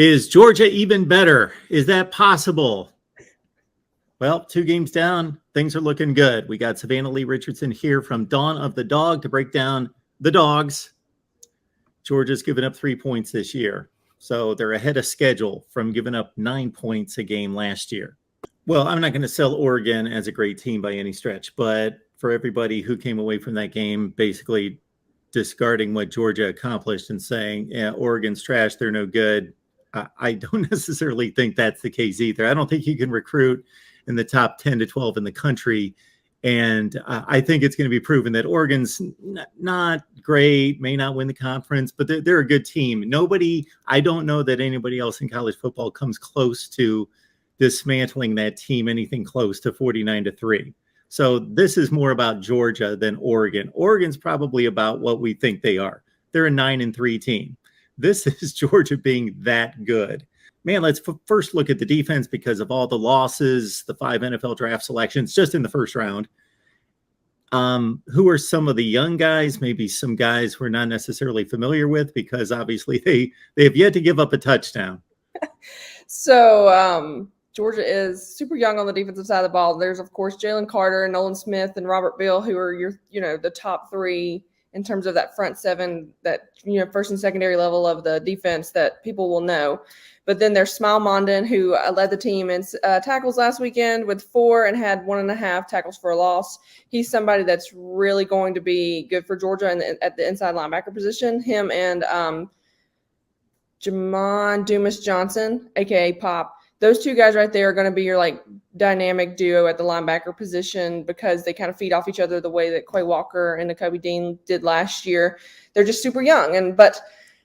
Is Georgia even better? Is that possible? Well, 2 games down, things are looking good. We got Savannah Lee Richardson here from Dawn of the Dog to break down the Dogs. Georgia's given up 3 points this year, so they're ahead of schedule from giving up 9 points a game last year. Well, I'm not going to sell Oregon as a great team by any stretch, but for everybody who came away from that game basically discarding what Georgia accomplished and saying, yeah, Oregon's trash, they're no good, I don't necessarily think that's the case either. I don't think you can recruit in the top 10 to 12 in the country. And I think it's going to be proven that Oregon's not great, may not win the conference, but they're a good team. I don't know that anybody else in college football comes close to dismantling that team, anything close to 49-3. So this is more about Georgia than Oregon. Oregon's probably about what we think they are. They're a 9-3 team. This is Georgia being that good. Man, let's first look at the defense because of all the losses, the 5 NFL draft selections just in the first round. Who are some of the young guys, maybe some guys we're not necessarily familiar with because obviously they have yet to give up a touchdown. So Georgia is super young on the defensive side of the ball. There's, of course, Jalen Carter, Nolan Smith, and Robert Bill, who are the top 3 in terms of that front 7, that first and secondary level of the defense that people will know. But then there's Smile Mondon, who led the team in tackles last weekend with 4 and had 1.5 tackles for a loss. He's somebody that's really going to be good for Georgia at the inside linebacker position. Him and Jamon Dumas Johnson, a.k.a. Pop. Those 2 guys right there are going to be your dynamic duo at the linebacker position because they kind of feed off each other the way that Quay Walker and Nakobe Dean did last year. They're just super young. But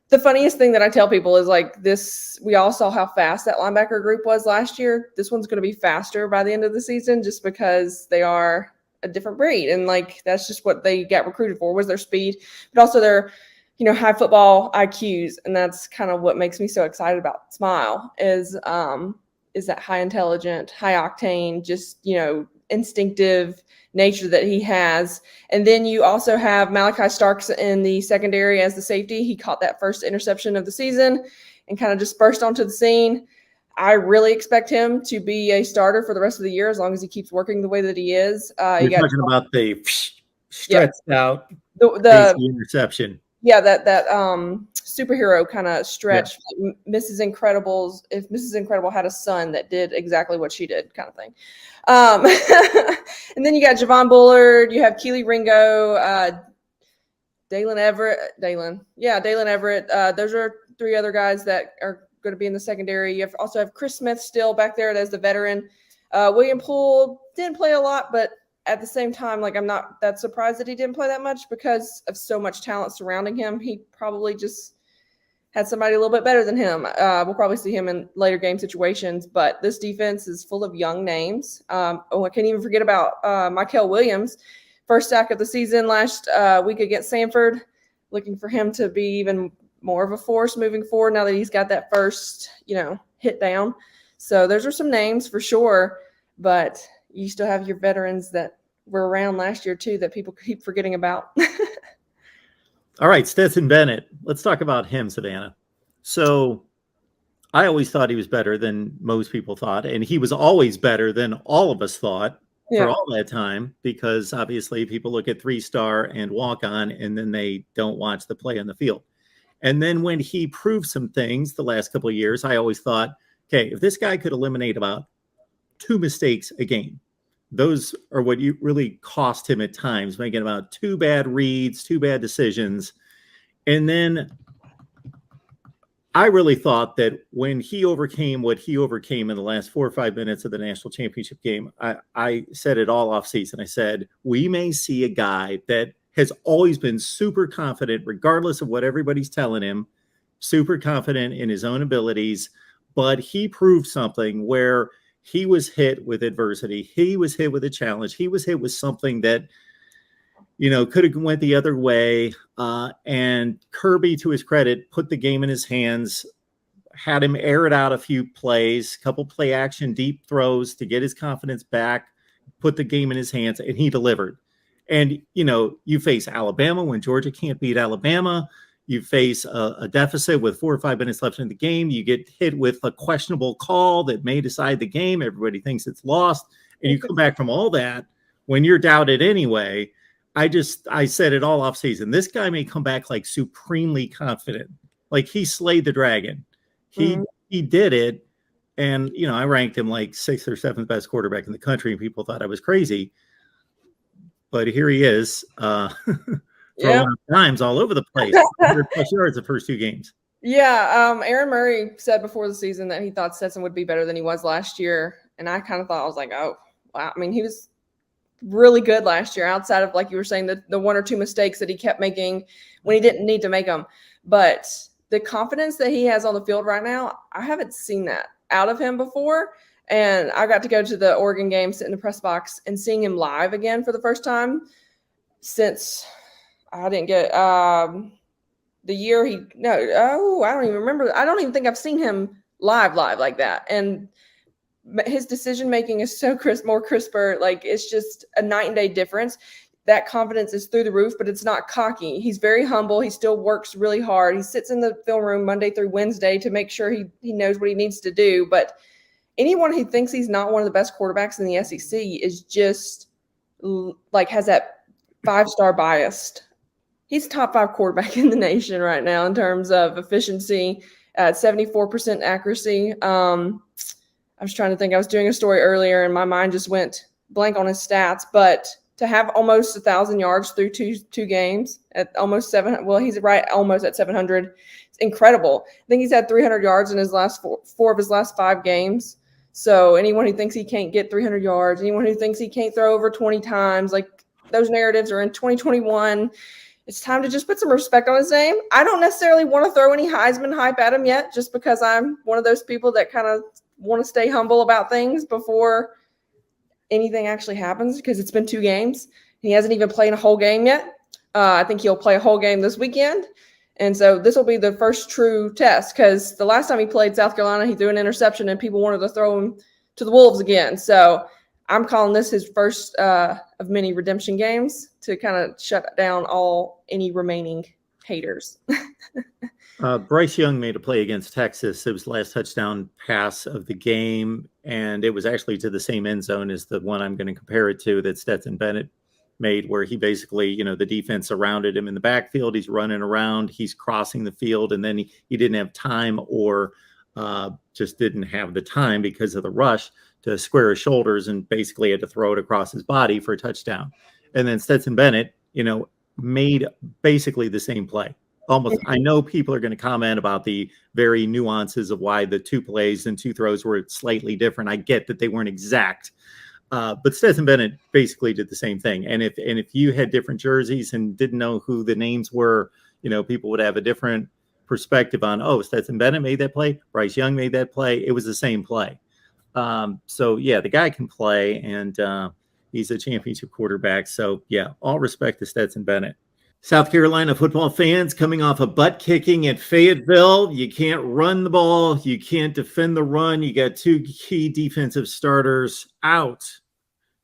the funniest thing that I tell people is this, we all saw how fast that linebacker group was last year. This one's going to be faster by the end of the season just because they are a different breed. And that's just what they got recruited for, was their speed, but also their high football IQs. And that's kind of what makes me so excited about Smile is that high intelligent, high octane, just, instinctive nature that he has. And then you also have Malachi Starks in the secondary as the safety. He caught that first interception of the season and kind of just burst onto the scene. I really expect him to be a starter for the rest of the year as long as he keeps working the way that he is. You're talking about the stretched out the interception. Yeah, that superhero kind of stretch. Yeah. Mrs. Incredibles, if Mrs. Incredible had a son that did exactly what she did, kind of thing. And then you got Javon Bullard, you have Keely Ringo, Dalen Everett. Those are 3 other guys that are going to be in the secondary. You also have Chris Smith still back there as the veteran. William Poole didn't play a lot, but at the same time, I'm not that surprised that he didn't play that much because of so much talent surrounding him. He probably just had somebody a little bit better than him. We'll probably see him in later game situations, but this defense is full of young names. I can't even forget about Mykel Williams, first sack of the season last week against Samford. Looking for him to be even more of a force moving forward now that he's got that first, hit down. So those are some names for sure, but you still have your veterans that were around last year too that people keep forgetting about. All right, Stetson Bennett. Let's talk about him, Savannah. So I always thought he was better than most people thought, and he was always better than all of us thought for all that time because obviously people look at 3-star and walk-on and then they don't watch the play on the field. And then when he proved some things the last couple of years, I always thought, okay, if this guy could eliminate about 2 mistakes a game, those are what you really cost him at times, making about 2 bad reads, 2 bad decisions. And then I really thought that when he overcame what he overcame in the last 4 or 5 minutes of the national championship game, I said it all off season. I said, we may see a guy that has always been super confident, regardless of what everybody's telling him, super confident in his own abilities, but he proved something where he was hit with adversity. He was hit with a challenge. He was hit with something that, could have went the other way. And Kirby, to his credit, put the game in his hands, had him air it out a few plays, couple play action, deep throws to get his confidence back, put the game in his hands, and he delivered. And, you face Alabama when Georgia can't beat Alabama. You face a deficit with 4 or 5 minutes left in the game. You get hit with a questionable call that may decide the game. Everybody thinks it's lost. And you come back from all that when you're doubted anyway. I said it all off season. This guy may come back like supremely confident. Like he slayed the dragon. He did it. And, you know, I ranked him like 6th or 7th best quarterback in the country, and people thought I was crazy. But here he is. Throwing times all over the place. 100 plus yards the first 2 games. Yeah. Aaron Murray said before the season that he thought Stetson would be better than he was last year. And I kind of thought, I was like, oh, wow. I mean, he was really good last year outside of, like you were saying, the 1 or 2 mistakes that he kept making when he didn't need to make them. But the confidence that he has on the field right now, I haven't seen that out of him before. And I got to go to the Oregon game, sit in the press box, and seeing him live again for the first time since – I didn't get the year I don't even remember. I don't even think I've seen him live like that. And his decision making is so more crisper. Like, it's just a night and day difference. That confidence is through the roof, but it's not cocky. He's very humble. He still works really hard. He sits in the film room Monday through Wednesday to make sure he knows what he needs to do. But anyone who thinks he's not one of the best quarterbacks in the SEC is just like has that 5-star biased. He's top 5 quarterback in the nation right now in terms of efficiency at 74% accuracy. I was trying to think. I was doing a story earlier, and my mind just went blank on his stats. But to have almost 1,000 yards through two games at almost 700, well, he's right almost at 700. It's incredible. I think he's had 300 yards in his last four of his last 5 games. So anyone who thinks he can't get 300 yards, anyone who thinks he can't throw over 20 times, like those narratives are in 2021. It's time to just put some respect on his name. I don't necessarily want to throw any Heisman hype at him yet, just because I'm one of those people that kind of want to stay humble about things before anything actually happens, because it's been 2 games. He hasn't even played a whole game yet. I think he'll play a whole game this weekend. And so this will be the first true test, because the last time he played South Carolina, he threw an interception and people wanted to throw him to the Wolves again. So I'm calling this his first of many redemption games to kind of shut down any remaining haters. Bryce Young made a play against Texas. It was the last touchdown pass of the game, and it was actually to the same end zone as the one I'm going to compare it to that Stetson Bennett made, where he basically, you know, the defense surrounded him in the backfield. He's running around, he's crossing the field, and then he didn't have time or just didn't have the time because of the rush to square his shoulders, and basically had to throw it across his body for a touchdown. And then Stetson Bennett, you know, made basically the same play. Almost. I know people are going to comment about the very nuances of why the 2 plays and 2 throws were slightly different. I get that they weren't exact, but Stetson Bennett basically did the same thing. And if you had different jerseys and didn't know who the names were, you know, people would have a different perspective on, oh, Stetson Bennett made that play, Bryce Young made that play. It was the same play. So yeah, the guy can play, and he's a championship quarterback. So yeah, all respect to Stetson Bennett. South Carolina football fans coming off a butt kicking at Fayetteville. You can't run the ball. You can't defend the run. You got 2 key defensive starters out.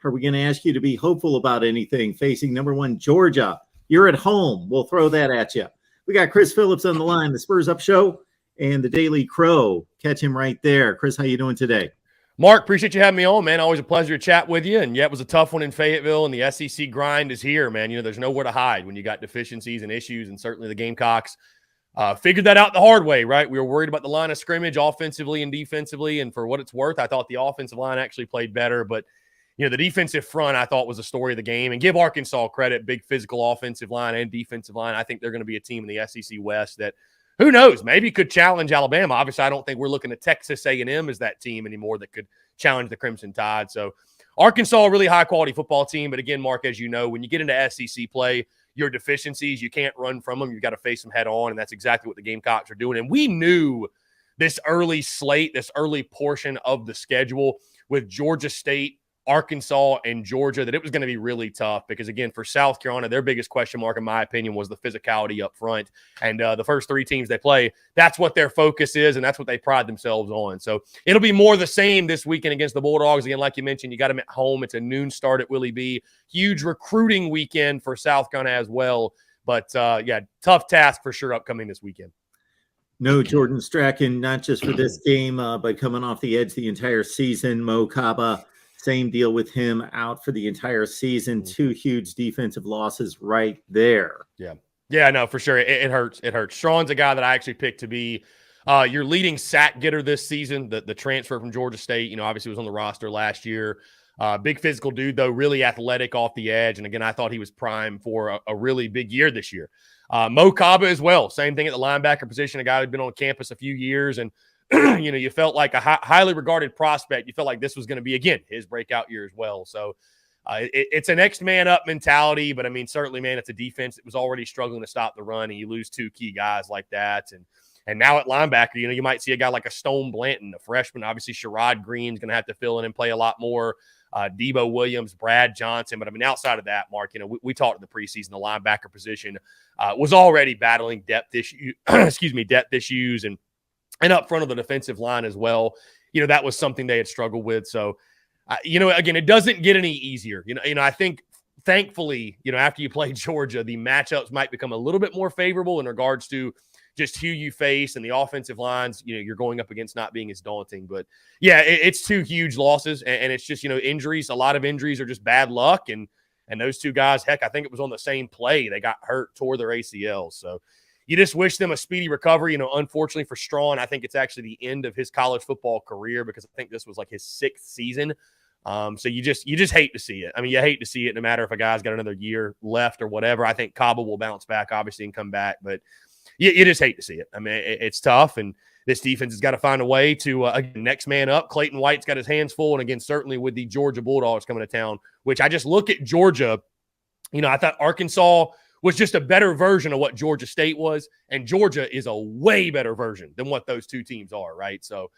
Are we going to ask you to be hopeful about anything facing number 1 Georgia? You're at home. We'll throw that at you. We got Chris Phillips on the line, the Spurs Up Show, and the Daily Crow. Catch him right there. Chris, how you doing today? Mark, appreciate you having me on, man. Always a pleasure to chat with you. And yeah, it was a tough one in Fayetteville, and the SEC grind is here, man. You know, there's nowhere to hide when you got deficiencies and issues, and certainly the Gamecocks figured that out the hard way, right? We were worried about the line of scrimmage offensively and defensively, and for what it's worth, I thought the offensive line actually played better. But, you know, the defensive front, I thought, was the story of the game. And give Arkansas credit, big physical offensive line and defensive line. I think they're going to be a team in the SEC West that, who knows, maybe could challenge Alabama. Obviously, I don't think we're looking at Texas A&M as that team anymore that could challenge the Crimson Tide. So Arkansas, a really high-quality football team. But again, Mark, as you know, when you get into SEC play, your deficiencies, you can't run from them. You've got to face them head on, and that's exactly what the Gamecocks are doing. And we knew this early slate, this early portion of the schedule with Georgia State, Arkansas, and Georgia, that it was going to be really tough because, again, for South Carolina, their biggest question mark, in my opinion, was the physicality up front. And the first 3 teams they play, that's what their focus is, and that's what they pride themselves on. So it'll be more the same this weekend against the Bulldogs. Again, like you mentioned, you got them at home. It's a noon start at Willie B. Huge recruiting weekend for South Carolina as well, But yeah, tough task for sure upcoming this weekend. No Jordan Strachan, not just for this game, but coming off the edge the entire season. Mo Kaba, same deal with him, out for the entire season. Two huge defensive losses right there. Yeah, no, for sure. It hurts. It hurts. Strawn's a guy that I actually picked to be your leading sack getter this season. The transfer from Georgia State, obviously was on the roster last year. Big physical dude, though, really athletic off the edge. And again, I thought he was primed for a really big year this year. Mo Kaba as well. Same thing at the linebacker position, a guy who'd been on campus a few years. And, you felt like a highly regarded prospect. You felt like this was going to be, again, his breakout year as well. So it's a next man up mentality. But, I mean, certainly, man, it's a defense that was already struggling to stop the run. And you lose two key guys like that. And now at linebacker, you might see a guy like a Stone Blanton, a freshman. Obviously, Sherrod Green's going to have to fill in and play a lot more. Debo Williams, Brad Johnson. But, I mean, outside of that, Mark, we talked in the preseason, the linebacker position was already battling depth issues, depth issues and up front of the defensive line as well. That was something they had struggled with. So, again, it doesn't get any easier. I think thankfully, after you play Georgia, the matchups might become a little bit more favorable in regards to just who you face and the offensive lines, you're going up against not being as daunting. But yeah, it's two huge losses and it's just, injuries. A lot of injuries are just bad luck. And those two guys, heck, I think it was on the same play. They got hurt, tore their ACLs. So you just wish them a speedy recovery. Unfortunately for Strawn, I think it's actually the end of his college football career because I think this was like his 6th season. So you just hate to see it. I mean, you hate to see it no matter if a guy's got another year left or whatever. I think Kaba will bounce back, obviously, and come back. But you just hate to see it. I mean, it's tough, and this defense has got to find a way to, again, next man up. Clayton White's got his hands full, and again, certainly with the Georgia Bulldogs coming to town, which I just look at Georgia, I thought Arkansas was just a better version of what Georgia State was, and Georgia is a way better version than what those two teams are, right? So,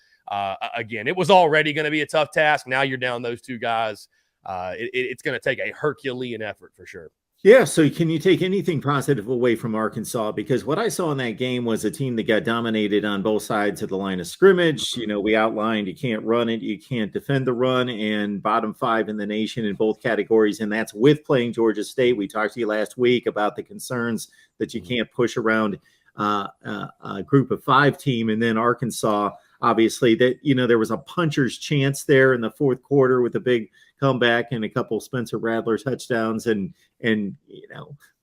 again, it was already going to be a tough task. Now you're down those two guys. It's going to take a Herculean effort for sure. Yeah, so can you take anything positive away from Arkansas? Because what I saw in that game was a team that got dominated on both sides of the line of scrimmage. We outlined you can't run it, you can't defend the run, and bottom 5 in the nation in both categories, and that's with playing Georgia State. We talked to you last week about the concerns that you can't push around a group of 5 team, and then Arkansas, obviously, that there was a puncher's chance there in the fourth quarter with a big comeback and a couple Spencer Rattler touchdowns, and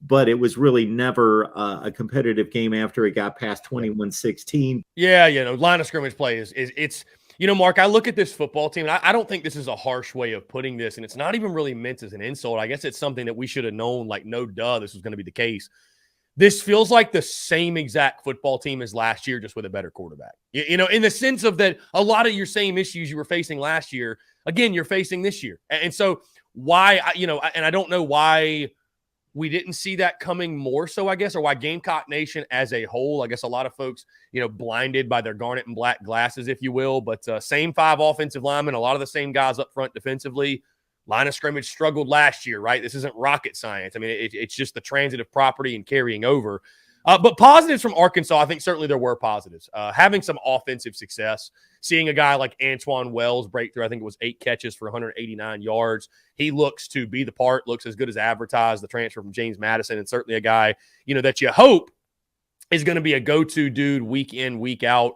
but it was really never a competitive game after it got past 21-16. Yeah, line of scrimmage play is it's Mark, I look at this football team, and I don't think this is a harsh way of putting this, and it's not even really meant as an insult. I guess it's something that we should have known, like, no duh, this was going to be the case. This feels like the same exact football team as last year, just with a better quarterback. In the sense of that a lot of your same issues you were facing last year, again, you're facing this year. And so why, and I don't know why we didn't see that coming more so, I guess, or why Gamecock Nation as a whole, I guess a lot of folks, blinded by their garnet and black glasses, if you will, but same 5 offensive linemen, a lot of the same guys up front defensively. Line of scrimmage struggled last year, right? This isn't rocket science. I mean, it's just the transitive property and carrying over. But positives from Arkansas, I think certainly there were positives. Having some offensive success, seeing a guy like Antoine Wells break through, I think it was 8 catches for 189 yards. He looks to be the part, looks as good as advertised, the transfer from James Madison, and certainly a guy, that you hope is going to be a go-to dude week in, week out.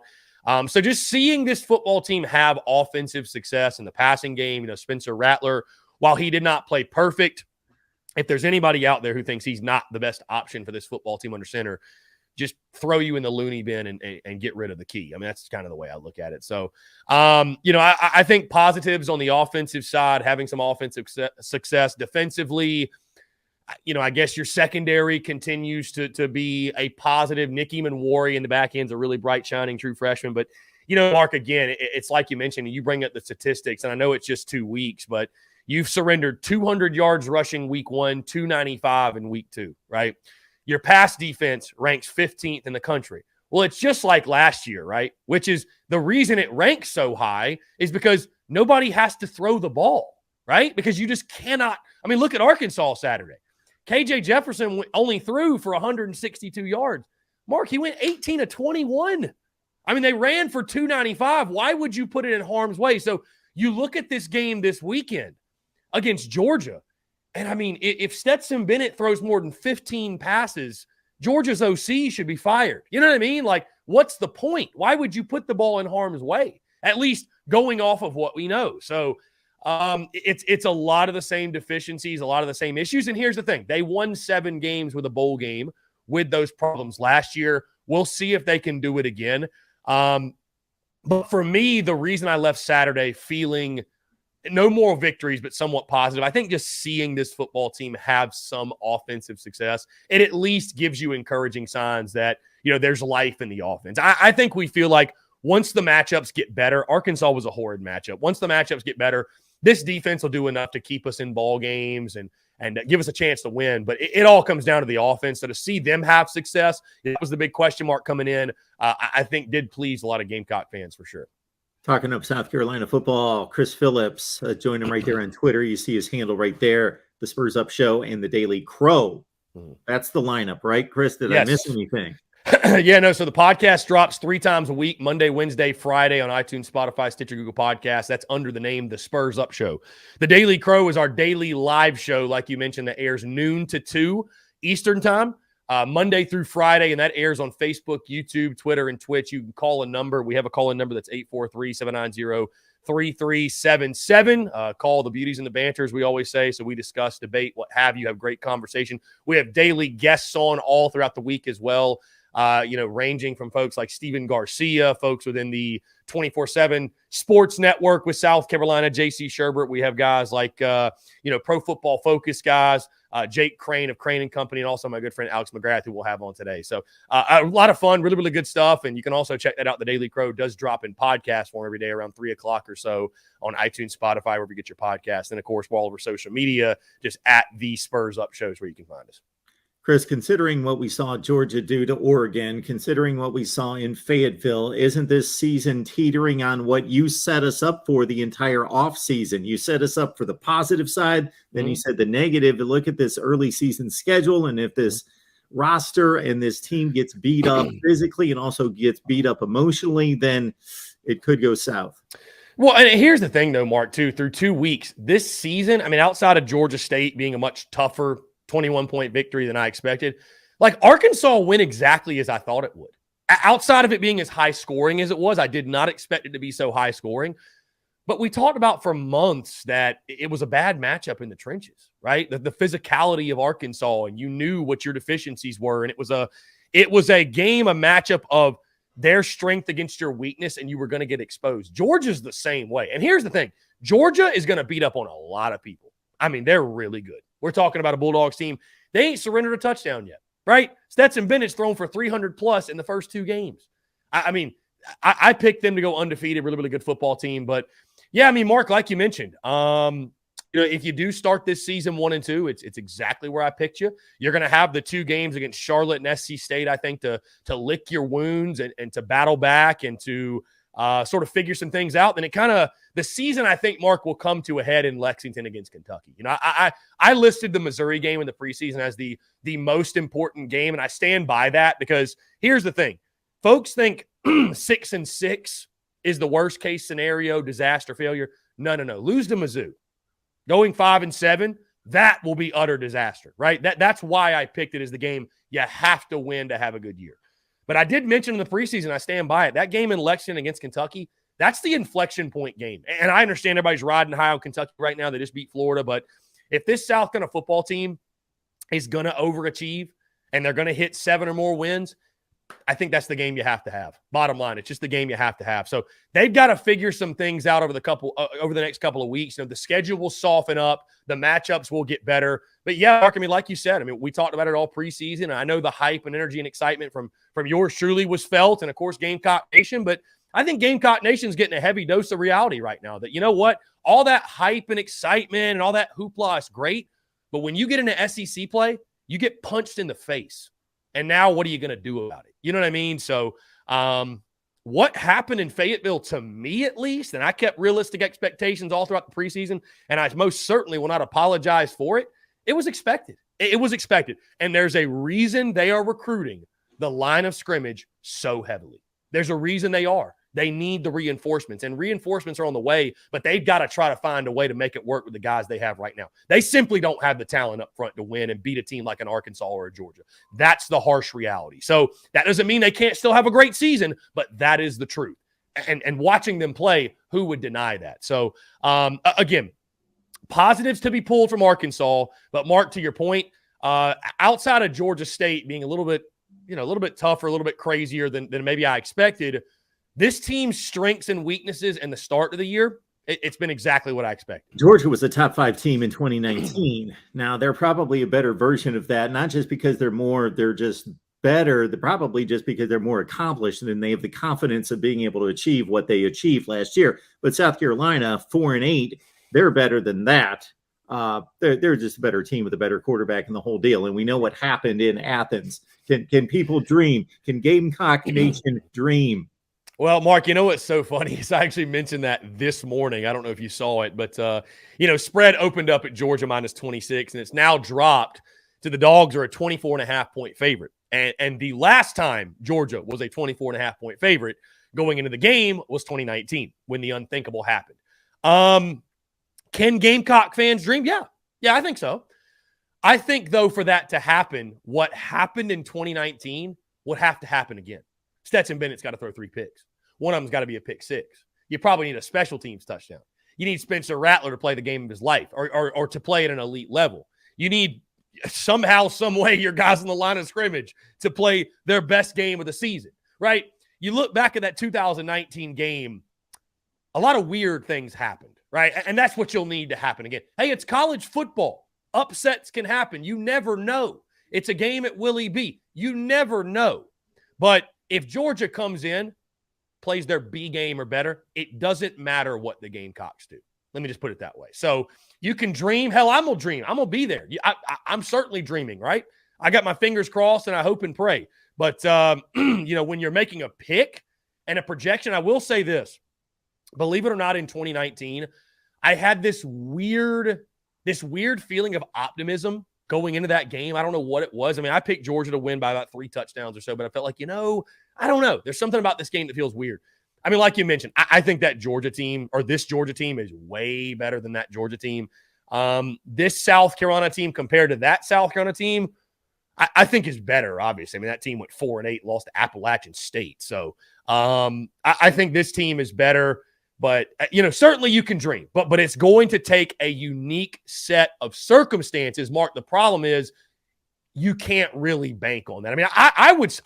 So just seeing this football team have offensive success in the passing game, Spencer Rattler, while he did not play perfect, if there's anybody out there who thinks he's not the best option for this football team under center, just throw you in the loony bin and get rid of the key. I mean, that's kind of the way I look at it. So, I think positives on the offensive side, having some offensive success defensively. I guess your secondary continues to be a positive. Nicky Manwari in the back end is a really bright, shining, true freshman. But, Mark, again, it's like you mentioned, you bring up the statistics, and I know it's just 2 weeks, but you've surrendered 200 yards rushing week 1, 295 in week 2, right? Your pass defense ranks 15th in the country. Well, it's just like last year, right? Which is the reason it ranks so high is because nobody has to throw the ball, right? Because you just cannot. I mean, look at Arkansas Saturday. KJ Jefferson only threw for 162 yards. Mark, he went 18 of 21. I mean, they ran for 295. Why would you put it in harm's way? So you look at this game this weekend against Georgia. And I mean, if Stetson Bennett throws more than 15 passes, Georgia's OC should be fired. You know what I mean? Like, what's the point? Why would you put the ball in harm's way? At least going off of what we know. So it's a lot of the same deficiencies, a lot of the same issues. And here's the thing. They won 7 games with a bowl game with those problems last year. We'll see if they can do it again. But for me, the reason I left Saturday feeling no more victories, but somewhat positive, I think just seeing this football team have some offensive success, it at least gives you encouraging signs that, there's life in the offense. I think we feel like once the matchups get better, Arkansas was a horrid matchup. Once the matchups get better, this defense will do enough to keep us in ball games and give us a chance to win. But it all comes down to the offense. So to see them have success, that was the big question mark coming in. I think did please a lot of Gamecock fans for sure. Talking up South Carolina football, Chris Phillips, join him right there on Twitter. You see his handle right there, the Spurs Up Show and the Daily Crow. That's the lineup, right, Chris? Did I miss anything? Yeah, no. So the podcast drops 3 times a week, Monday, Wednesday, Friday on iTunes, Spotify, Stitcher, Google Podcasts. That's under the name The Spurs Up Show. The Daily Crow is our daily live show, like you mentioned, that airs noon to 2 Eastern time. Monday through Friday, and that airs on Facebook, YouTube, Twitter, and Twitch. You can call a number. We have a call-in number that's 843-790-3377. Call the beauties and the banters, we always say. So we discuss, debate, what have you, have great conversation. We have daily guests on all throughout the week as well, ranging from folks like Steven Garcia, folks within the 24/7 Sports Network with South Carolina, J.C. Sherbert. We have guys like, Pro Football Focus guys, Jake Crane of Crane & Company, and also my good friend Alex McGrath, who we'll have on today. So a lot of fun, really, really good stuff. And you can also check that out. The Daily Crow does drop in podcast form every day around 3 o'clock or so on iTunes, Spotify, wherever you get your podcast. And, of course, we're all over social media, just at the Spurs Up Shows where you can find us. Chris, considering what we saw Georgia do to Oregon, considering what we saw in Fayetteville, isn't this season teetering on what you set us up for the entire offseason? You set us up for the positive side, then you said the negative. Look at this early season schedule, and if this roster and this team gets beat up physically and also gets beat up emotionally, then it could go south. Well, and here's the thing, though, Mark, too. Through 2 weeks, this season, I mean, outside of Georgia State being a much tougher 21-point victory than I expected, like Arkansas went exactly as I thought it would. Outside of it being as high scoring as it was, I did not expect it to be so high scoring. But we talked about for months that it was a bad matchup in the trenches, right? The physicality of Arkansas, and you knew what your deficiencies were. And it was a game, a matchup of their strength against your weakness, and you were going to get exposed. Georgia's the same way. And here's the thing. Georgia is going to beat up on a lot of people. I mean, they're really good. We're talking about a Bulldogs team. They ain't surrendered a touchdown yet, right? Stetson Bennett's thrown for 300+ in the first 2 games. I picked them to go undefeated, really, really good football team. But, yeah, I mean, Mark, like you mentioned, if you do start this season 1-2, it's exactly where I picked you. You're going to have the 2 games against Charlotte and SC State, I think, to lick your wounds and to battle back and to sort of figure some things out. Then the season, I think, Mark, will come to a head in Lexington against Kentucky. I listed the Missouri game in the preseason as the most important game, and I stand by that because here's the thing. Folks think 6-6 is the worst case scenario, disaster, failure. No. Lose to Mizzou. Going 5-7, that will be utter disaster, right? That's why I picked it as the game you have to win to have a good year. But I did mention in the preseason, I stand by it, that game in Lexington against Kentucky, that's the inflection point game. And I understand everybody's riding high on Kentucky right now. They just beat Florida. But if this South Carolina football team is going to overachieve and they're going to hit 7 or more wins, I think that's the game you have to have. Bottom line, it's just the game you have to have. So they've got to figure some things out over the next couple of weeks. The schedule will soften up. The matchups will get better. But yeah, Mark, I mean, like you said, I mean, we talked about it all preseason. And I know the hype and energy and excitement from yours truly was felt, and of course, Gamecock Nation. But I think Gamecock Nation's getting a heavy dose of reality right now. That, you know what, all that hype and excitement and all that hoopla is great, but when you get into SEC play, you get punched in the face. And now what are you going to do about it? You know what I mean? So what happened in Fayetteville, to me at least, and I kept realistic expectations all throughout the preseason, and I most certainly will not apologize for it. It was expected. It was expected. And there's a reason they are recruiting the line of scrimmage so heavily. There's a reason they are. They need the reinforcements, and reinforcements are on the way, but they've got to try to find a way to make it work with the guys they have right now. They simply don't have the talent up front to win and beat a team like an Arkansas or a Georgia. That's the harsh reality. So that doesn't mean they can't still have a great season, but that is the truth. And watching them play, who would deny that? So, again, positives to be pulled from Arkansas, but Mark, to your point, outside of Georgia State being a little bit tougher, a little bit crazier than maybe I expected, this team's strengths and weaknesses in the start of the year, it's been exactly what I expected. Georgia was a top 5 team in 2019. Now they're probably a better version of that, not just because they're just better, they're probably just because they're more accomplished and they have the confidence of being able to achieve what they achieved last year. But South Carolina, 4-8, they're better than that. They're just a better team with a better quarterback and the whole deal. And we know what happened in Athens. Can people dream? Can Gamecock Nation dream? Well, Mark, you know what's so funny is I actually mentioned that this morning. I don't know if you saw it, but, spread opened up at Georgia minus 26, and it's now dropped to the Dogs are a 24.5-point favorite. And the last time Georgia was a 24.5-point favorite going into the game was 2019 when the unthinkable happened. Can Gamecock fans dream? Yeah, I think so. I think, though, for that to happen, what happened in 2019 would have to happen again. Stetson Bennett's got to throw 3 picks. One of them's got to be a pick 6. You probably need a special teams touchdown. You need Spencer Rattler to play the game of his life or to play at an elite level. You need somehow, some way, your guys on the line of scrimmage to play their best game of the season, right? You look back at that 2019 game, a lot of weird things happened, right? And that's what you'll need to happen again. Hey, it's college football. Upsets can happen. You never know. It's a game at Willie B. You never know. But if Georgia comes in, plays their B game or better, it doesn't matter what the Gamecocks do. Let me just put it that way. So you can dream. Hell, I'm going to dream. I'm going to be there. I'm certainly dreaming, right? I got my fingers crossed and I hope and pray. But, when you're making a pick and a projection, I will say this. Believe it or not, in 2019, I had this weird feeling of optimism going into that game. I don't know what it was. I mean, I picked Georgia to win by about 3 touchdowns or so, but I felt like, I don't know. There's something about this game that feels weird. I mean, like you mentioned, I think that Georgia team or this Georgia team is way better than that Georgia team. This South Carolina team compared to that South Carolina team, I think is better, obviously. I mean, that team went 4-8, lost to Appalachian State. So I think this team is better. But, certainly you can dream. But it's going to take a unique set of circumstances. Mark, the problem is you can't really bank on that. I mean,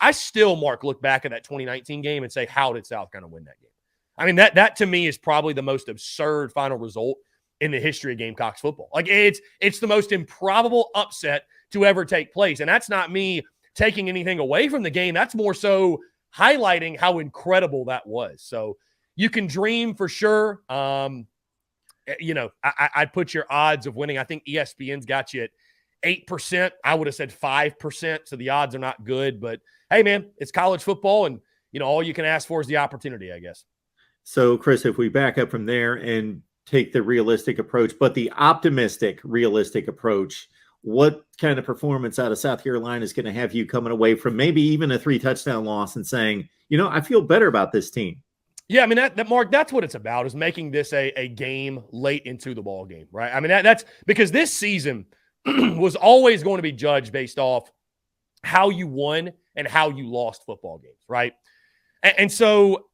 I still, Mark, look back at that 2019 game and say, how did South Carolina win that game? I mean, that to me is probably the most absurd final result in the history of Gamecocks football. Like, it's the most improbable upset to ever take place. And that's not me taking anything away from the game. That's more so highlighting how incredible that was. So you can dream for sure. I'd put your odds of winning. I think ESPN's got you at 8%. I would have said 5%. So the odds are not good. But hey, man, it's college football, and all you can ask for is the opportunity, I guess. So, Chris, if we back up from there and take the realistic approach, but the optimistic, realistic approach, what kind of performance out of South Carolina is going to have you coming away from maybe even a 3-touchdown loss and saying, I feel better about this team? Yeah, I mean, that Mark, that's what it's about, is making this a game late into the ball game, right? I mean, that's because this season was always going to be judged based off how you won and how you lost football games, right? And so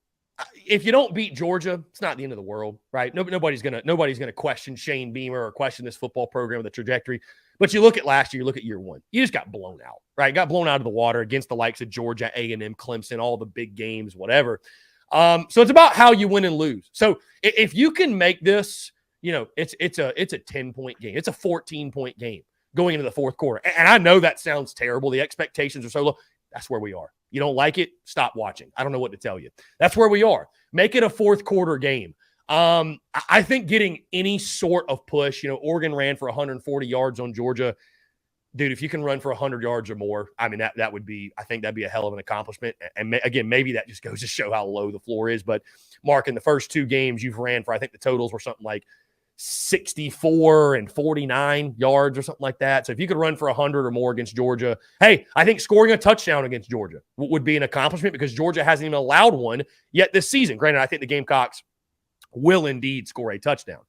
if you don't beat Georgia, it's not the end of the world, right? Nobody's gonna question Shane Beamer or question this football program or the trajectory. But you look at last year, you look at year one, you just got blown out, right? Got blown out of the water against the likes of Georgia, A&M, Clemson, all the big games, whatever. So it's about how you win and lose. So if you can make this, it's a 10-point game. It's a 14-point game going into the fourth quarter. And I know that sounds terrible. The expectations are so low. That's where we are. You don't like it? Stop watching. I don't know what to tell you. That's where we are. Make it a fourth quarter game. I think getting any sort of push, Oregon ran for 140 yards on Georgia. Dude, if you can run for 100 yards or more, I mean, that would be, I think that'd be a hell of an accomplishment. And again, maybe that just goes to show how low the floor is. But Mark, in the first 2 games you've ran for, I think the totals were something like 64 and 49 yards or something like that. So if you could run for 100 or more against Georgia, hey, I think scoring a touchdown against Georgia would be an accomplishment because Georgia hasn't even allowed one yet this season. Granted, I think the Gamecocks will indeed score a touchdown.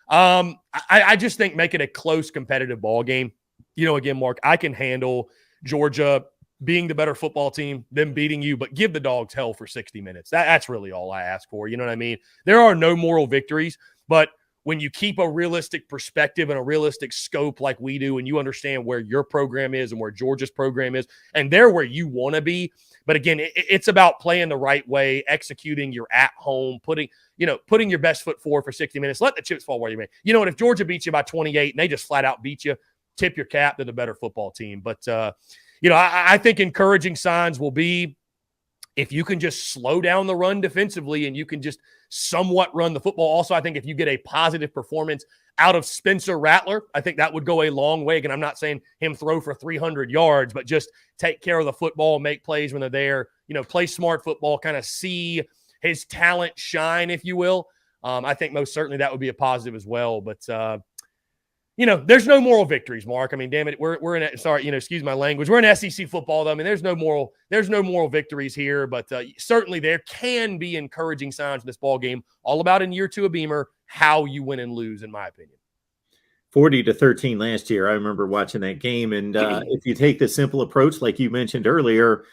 I just think make it a close competitive ball game. Again, Mark, I can handle Georgia being the better football team, them beating you, but give the Dogs hell for 60 minutes. That's really all I ask for. You know what I mean? There are no moral victories, but when you keep a realistic perspective and a realistic scope like we do, and you understand where your program is and where Georgia's program is, and they're where you want to be. But again, it's about playing the right way, executing your at home, putting your best foot forward for 60 minutes. Let the chips fall where you may. You know what? If Georgia beats you by 28 and they just flat out beat you, tip your cap to the better football team. But, I think encouraging signs will be if you can just slow down the run defensively and you can just somewhat run the football. Also, I think if you get a positive performance out of Spencer Rattler, I think that would go a long way. Again, I'm not saying him throw for 300 yards, but just take care of the football, make plays when they're there, play smart football, kind of see his talent shine, if you will. I think most certainly that would be a positive as well. But, there's no moral victories, Mark. I mean, damn it, we're in excuse my language. We're in SEC football, though. I mean, there's no moral victories here, but certainly there can be encouraging signs in this ball game. All about in year two of Beamer, how you win and lose, in my opinion. 40-13 last year. I remember watching that game, and if you take the simple approach, like you mentioned earlier,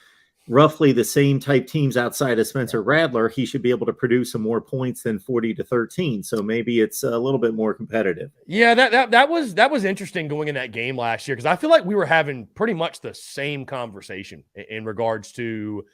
roughly the same type teams outside of Spencer Rattler, he should be able to produce some more points than 40-13. So maybe it's a little bit more competitive. Yeah, that was interesting going in that game last year because I feel like we were having pretty much the same conversation in regards to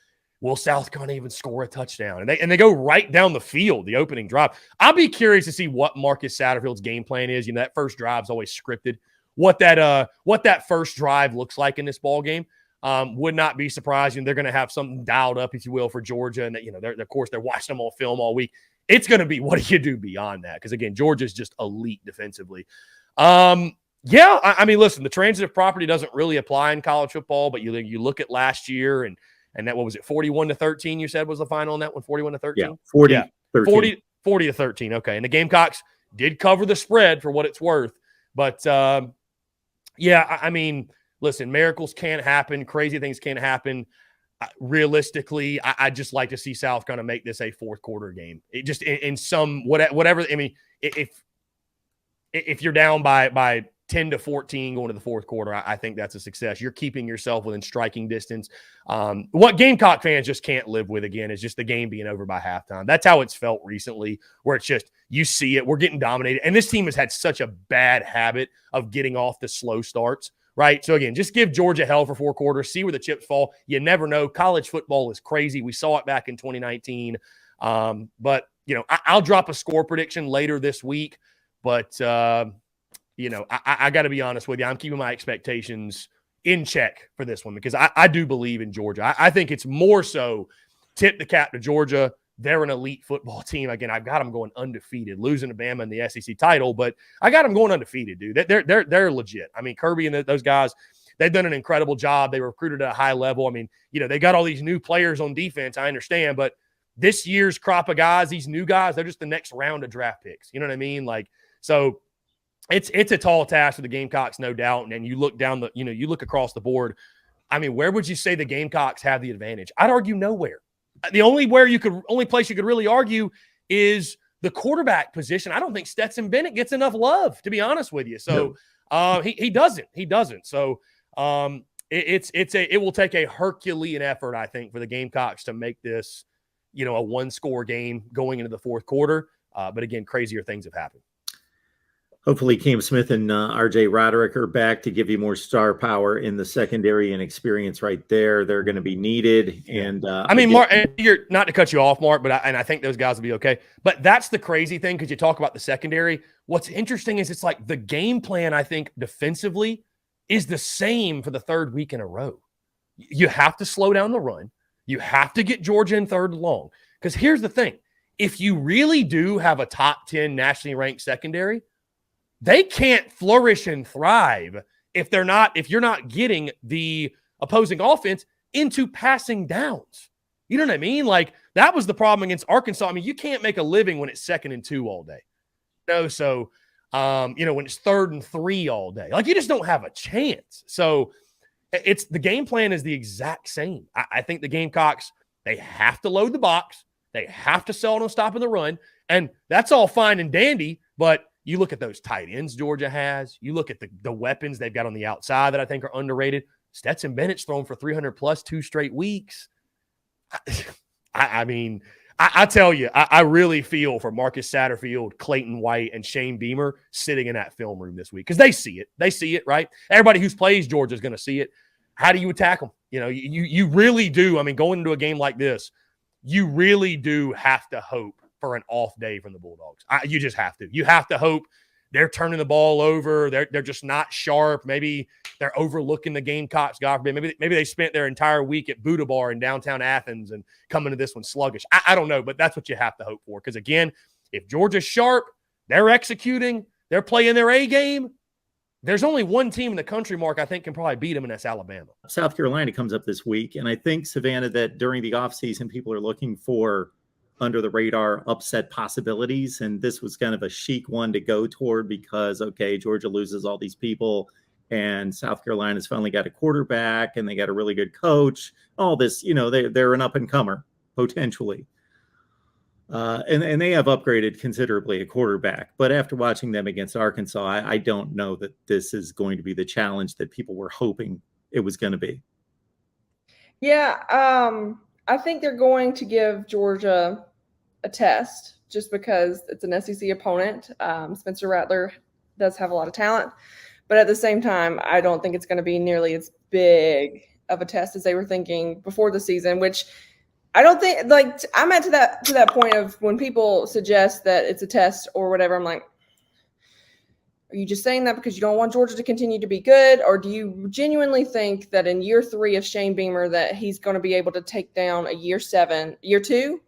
will South Carolina even score a touchdown? And they go right down the field, the opening drive. I'll be curious to see what Marcus Satterfield's game plan is. That first drive's always scripted. What that first drive looks like in this ball game. Would not be surprising. They're going to have something dialed up, if you will, for Georgia. And, of course, they're watching them on film all week. It's going to be, what do you do beyond that? Because, again, Georgia's just elite defensively. I mean, listen, the transitive property doesn't really apply in college football, but you look at last year and that, what was it, 41-13 you said was the final on that one, 41-13? Yeah, 40-13. Okay, and the Gamecocks did cover the spread for what it's worth. But, I mean – listen, miracles can't happen. Crazy things can't happen. Realistically, I'd just like to see South kind of make this a fourth quarter game. It just in some whatever. I mean, if you're down by 10-14 going to the fourth quarter, I think that's a success. You're keeping yourself within striking distance. What Gamecock fans just can't live with, again, is just the game being over by halftime. That's how it's felt recently, where it's just you see it. We're getting dominated. And this team has had such a bad habit of getting off the slow starts. Right. So, again, just give Georgia hell for 4 quarters, see where the chips fall. You never know. College football is crazy. We saw it back in 2019. But, I'll drop a score prediction later this week. But, I got to be honest with you. I'm keeping my expectations in check for this one because I do believe in Georgia. I think it's more so tip the cap to Georgia. They're an elite football team. Again, I've got them going undefeated, losing to Bama in the SEC title, but I got them going undefeated, dude. They're legit. I mean, Kirby and those guys, they've done an incredible job. They were recruited at a high level. I mean, they got all these new players on defense. I understand, but this year's crop of guys, these new guys, they're just the next round of draft picks. You know what I mean? So it's a tall task for the Gamecocks, no doubt. And you look down you look across the board. I mean, where would you say the Gamecocks have the advantage? I'd argue nowhere. The only place you could really argue is the quarterback position. I don't think Stetson Bennett gets enough love, to be honest with you. So he doesn't. So it will take a Herculean effort, I think, for the Gamecocks to make this, a 1-score game going into the fourth quarter. But again, crazier things have happened. Hopefully Cam Smith and R.J. Roderick are back to give you more star power in the secondary and experience right there. They're going to be needed. And I mean, Mark, you're not to cut you off, Mark, but I think those guys will be okay. But that's the crazy thing because you talk about the secondary. What's interesting is it's like the game plan, I think, defensively is the same for the third week in a row. You have to slow down the run. You have to get Georgia in third and long. Because here's the thing. If you really do have a top 10 nationally ranked secondary, they can't flourish and thrive if you're not getting the opposing offense into passing downs. You know what I mean? That was the problem against Arkansas. I mean, you can't make a living when it's 2nd and 2 all day. So when it's 3rd and 3 all day. Like, you just don't have a chance. So it's the game plan is the exact same. I think the Gamecocks, they have to load the box. They have to sell on stopping the run. And that's all fine and dandy, but you look at those tight ends Georgia has. You look at the weapons they've got on the outside that I think are underrated. Stetson Bennett's thrown for 300 plus 2 straight weeks. I mean, I tell you, I really feel for Marcus Satterfield, Clayton White, and Shane Beamer sitting in that film room this week because they see it. They see it, right? Everybody who plays Georgia is going to see it. How do you attack them? You really do. I mean, going into a game like this, you really do have to hope for an off day from the Bulldogs. You just have to. You have to hope they're turning the ball over. They're just not sharp. Maybe they're overlooking the Gamecocks. God forbid. Maybe they spent their entire week at Buddha Bar in downtown Athens and coming to this one sluggish. I don't know, but that's what you have to hope for. Because, again, if Georgia's sharp, they're executing, they're playing their A game, there's only one team in the country, Mark, I think can probably beat them, and that's Alabama. South Carolina comes up this week, and I think, Savannah, that during the offseason, people are looking for under-the-radar upset possibilities, and this was kind of a chic one to go toward because, okay, Georgia loses all these people, and South Carolina's finally got a quarterback, and they got a really good coach. All this, they're an up-and-comer, potentially. And they have upgraded considerably at quarterback. But after watching them against Arkansas, I don't know that this is going to be the challenge that people were hoping it was going to be. Yeah, I think they're going to give Georgia a test just because it's an SEC opponent. Spencer Rattler does have a lot of talent. But at the same time, I don't think it's going to be nearly as big of a test as they were thinking before the season, which – I don't think I'm at to that point of when people suggest that it's a test or whatever. I'm like, are you just saying that because you don't want Georgia to continue to be good, or do you genuinely think that in year 3 of Shane Beamer that he's going to be able to take down a year 2?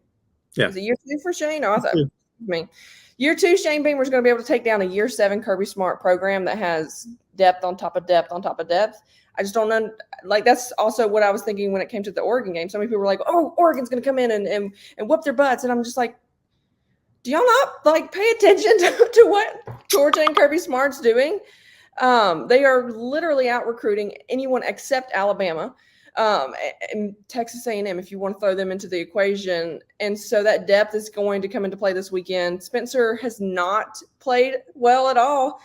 Yeah, is it year 2 for Shane? No, I thought year 2 Shane Beamer is going to be able to take down a year 7 Kirby Smart program that has depth on top of depth on top of depth. I just don't know. That's also what I was thinking when it came to the Oregon game. So many people were like, oh, Oregon's going to come in and whoop their butts. And I'm just like, do y'all not pay attention to what Georgia and Kirby Smart's doing? They are literally out recruiting anyone except Alabama and Texas A&M, if you want to throw them into the equation. And so that depth is going to come into play this weekend. Spencer has not played well at all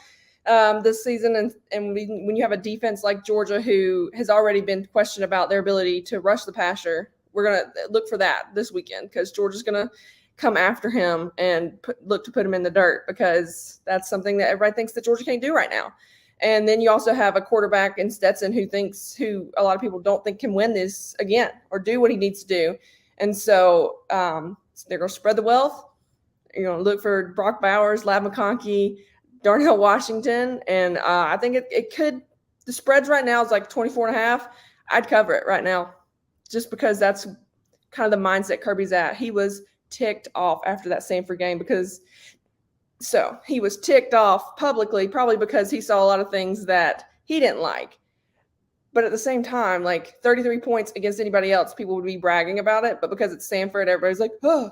this season, and when you have a defense like Georgia who has already been questioned about their ability to rush the passer, we're going to look for that this weekend because Georgia's going to come after him and look to put him in the dirt because that's something that everybody thinks that Georgia can't do right now. And then you also have a quarterback in Stetson who a lot of people don't think can win this again or do what he needs to do. And so they're going to spread the wealth. You're going to look for Brock Bowers, Lav McConkey, Darnell Washington, and I think it could – the spreads right now is like 24.5. I'd cover it right now just because that's kind of the mindset Kirby's at. He was ticked off after that Sanford game he was ticked off publicly probably because he saw a lot of things that he didn't like. But at the same time, 33 points against anybody else, people would be bragging about it. But because it's Sanford, everybody's like, oh,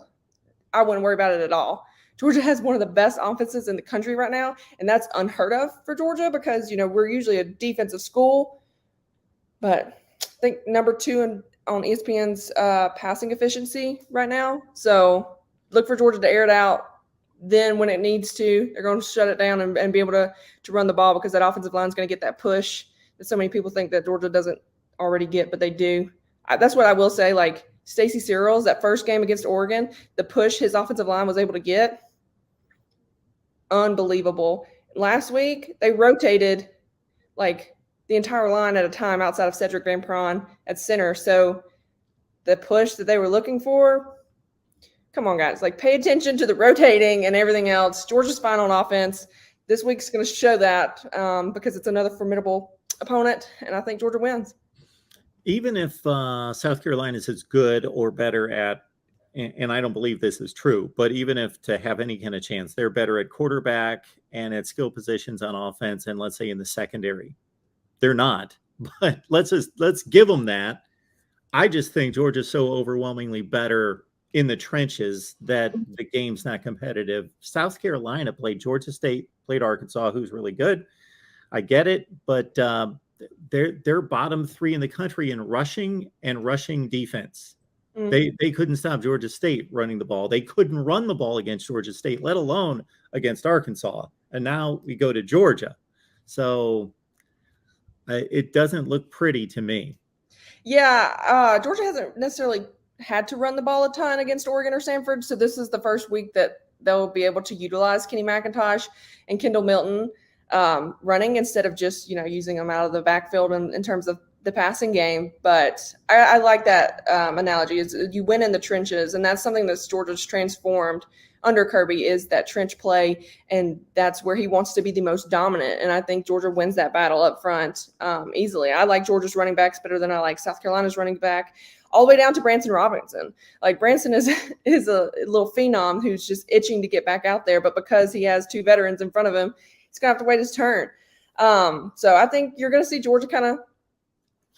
I wouldn't worry about it at all. Georgia has one of the best offenses in the country right now, and that's unheard of for Georgia because, we're usually a defensive school. But I think number 2 on ESPN's passing efficiency right now. So look for Georgia to air it out. Then when it needs to, they're going to shut it down and be able to run the ball because that offensive line is going to get that push that so many people think that Georgia doesn't already get, but they do. That's what I will say, Stacey Searles, that first game against Oregon, the push his offensive line was able to get, unbelievable. Last week, they rotated the entire line at a time outside of Cedric Van Pran at center. So the push that they were looking for, come on, guys, pay attention to the rotating and everything else. Georgia's fine on offense. This week's going to show that because it's another formidable opponent, and I think Georgia wins. Even if South Carolina is as good or better at, and I don't believe this is true, but even if to have any kind of chance, they're better at quarterback and at skill positions on offense, and let's say in the secondary, they're not. But let's give them that. I just think Georgia's so overwhelmingly better in the trenches that the game's not competitive. South Carolina played Georgia State, played Arkansas, who's really good. I get it, but they're bottom 3 in the country in rushing and rushing defense. They couldn't stop Georgia State running the ball. They couldn't run the ball against Georgia State, let alone against Arkansas. And now we go to Georgia. So it doesn't look pretty to me. Yeah, Georgia hasn't necessarily had to run the ball a ton against Oregon or Samford. So this is the first week that they'll be able to utilize Kenny McIntosh and Kendall Milton running instead of just, using them out of the backfield in terms of the passing game. But I like that analogy. Is you win in the trenches, and that's something that Georgia's transformed under Kirby, is that trench play, and that's where he wants to be the most dominant. And I think Georgia wins that battle up front easily. I like Georgia's running backs better than I like South Carolina's running back, all the way down to Branson Robinson. Like, Branson is a little phenom who's just itching to get back out there, but because he has 2 veterans in front of him, he's gonna have to wait his turn. So I think you're gonna see Georgia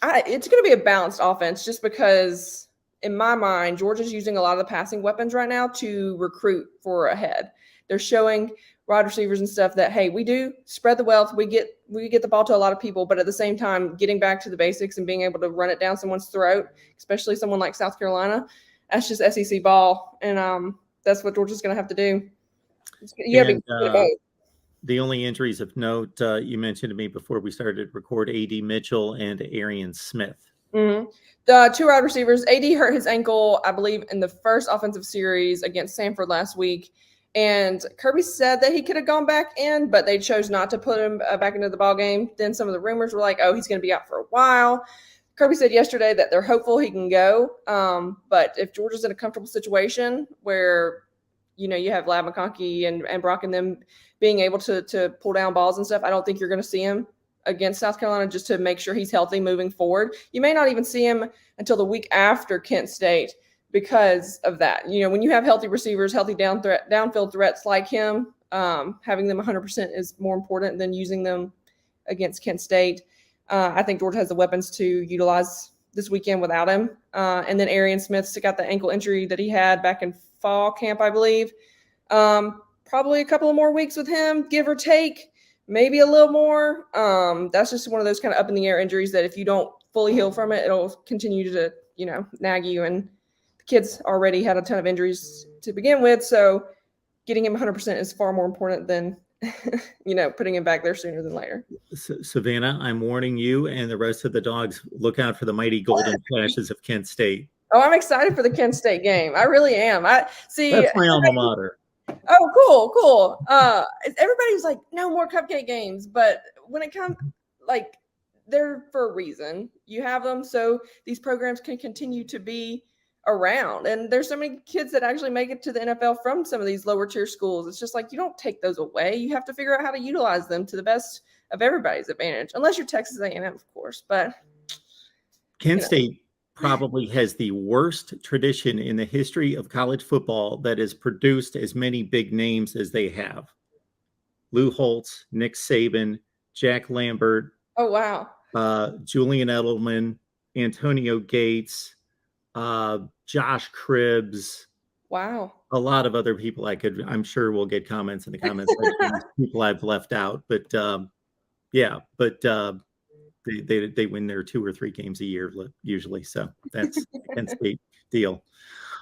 it's going to be a balanced offense, just because in my mind, Georgia's using a lot of the passing weapons right now to recruit for ahead. They're showing wide receivers and stuff that, hey, we do spread the wealth. We get the ball to a lot of people, but at the same time, getting back to the basics and being able to run it down someone's throat, especially someone like South Carolina, that's just SEC ball. And that's what Georgia's going to have to do. You got to be good at both. The only injuries of note you mentioned to me before we started to record, A.D. Mitchell and Arian Smith. Mm-hmm. The 2 wide receivers, A.D. hurt his ankle, I believe, in the first offensive series against Samford last week. And Kirby said that he could have gone back in, but they chose not to put him back into the ball game. Then some of the rumors were like, oh, he's going to be out for a while. Kirby said yesterday that they're hopeful he can go. But if Georgia's in a comfortable situation where, you have Lab McConkey and Brock and them being able to pull down balls and stuff, I don't think you're going to see him against South Carolina, just to make sure he's healthy moving forward. You may not even see him until the week after Kent State because of that. When you have healthy receivers, healthy downfield threats like him, having them 100% is more important than using them against Kent State. I think Georgia has the weapons to utilize this weekend without him. And then Arian Smith took out the ankle injury that he had back in fall camp, I believe. Probably a couple of more weeks with him, give or take, maybe a little more. That's just one of those kind of up in the air injuries that if you don't fully heal from it, it'll continue to, nag you. And the kid's already had a ton of injuries to begin with. So getting him 100% is far more important than, putting him back there sooner than later. Savannah, I'm warning you and the rest of the dogs, look out for the mighty golden flashes of Kent State. Oh, I'm excited for the Kent State game. I really am. That's my alma mater. Oh, cool. Everybody was like, no more cupcake games. But when it comes, they're for a reason. You have them so these programs can continue to be around. And there's so many kids that actually make it to the NFL from some of these lower tier schools. It's just like, you don't take those away. You have to figure out how to utilize them to the best of everybody's advantage, unless you're Texas A&M, of course. But Kent State probably has the worst tradition in the history of college football that has produced as many big names as they have. Lou Holtz, Nick Saban, Jack Lambert. Oh, wow. Julian Edelman, Antonio Gates, Josh Cribbs. Wow. A lot of other people I'm sure we'll get comments in the comments section, people I've left out. But they win their 2 or 3 games a year usually. So that's Kent State deal.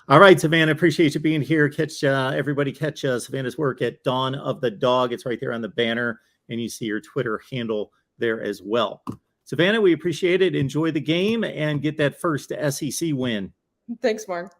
All right, Savannah, appreciate you being here. Everybody catch Savannah's work at Dawn of the Dog. It's right there on the banner, and you see your Twitter handle there as well. Savannah, we appreciate it. Enjoy the game and get that first SEC win. Thanks, Mark.